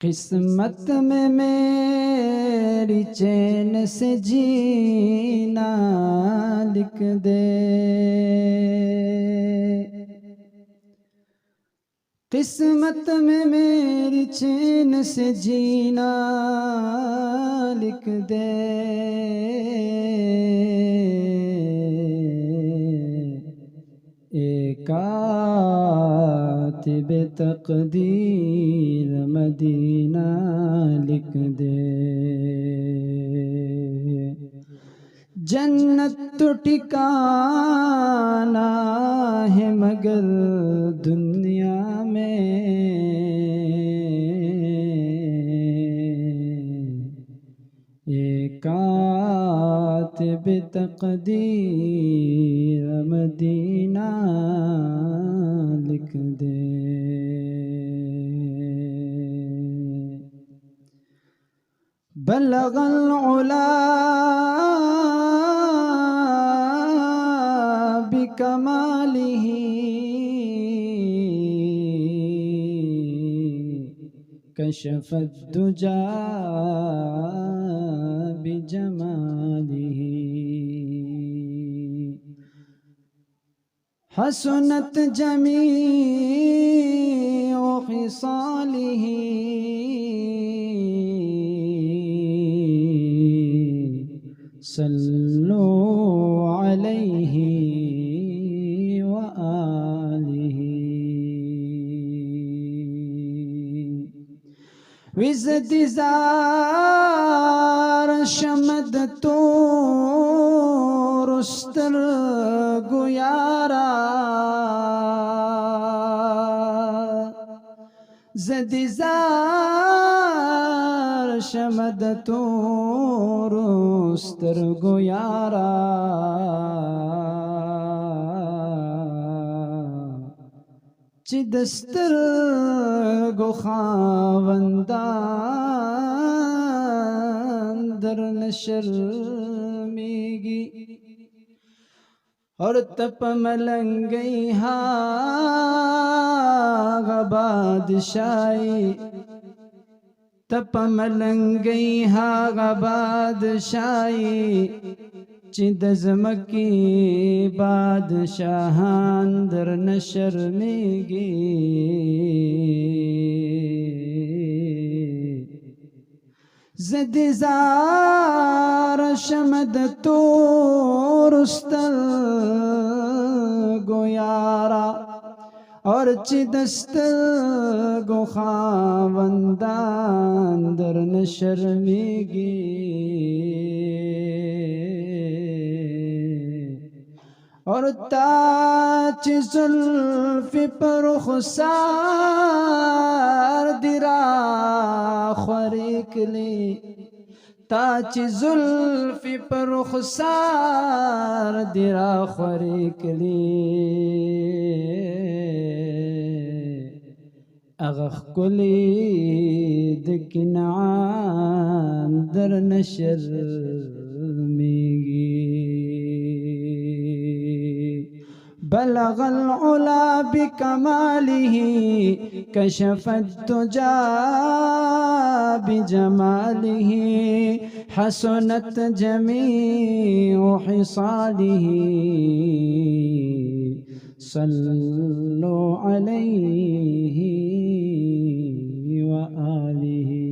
किस्मत में मेरी चैन से जीना लिख दे, किस्मत में मेरी चैन से जीना लिख दे। कातिब तकदीर मदीना लिख दे। जन्नत तो ठिकाना है मगर दुनिया में, कातिब तकदीर मदीना लिख दे। बलगल उला बिकमालिही, कशफत दुजा बिजमालिही। हसनत जमीउ खिसालिही, सल्लु अलैहि व आलिहि। विज़दिज़ार शमद तो रुस्तर गुयारा, ज़दिज़ार शमद तो रुस्तर गुयारा। चिदस्तर गुखावंदान दर नशर्मिगी, और तप मलंगई हा बादशाही, तप मलंगई हा बादशाही। चिदज़मकी बादशाहान दर नशर्मिगी, ज़दिज़ार शमद तो रुस्तर गोयारा, और चिदस्तर गुखावंदान दर नशर्मिगी। और ताज जुल्फ़ पर खुसार दिरा ख्वरिकली, ताज जुल्फ़ पर खुसार दिरा ख्वरिकली। अगख कुली दिकनान दर नशर्मिगी। बलगल उला बिकमालिही, कशफत दुजा बिजमालिही। हसनत जमीउ खिसालिही, सल्लु अलैहि व आलिहि।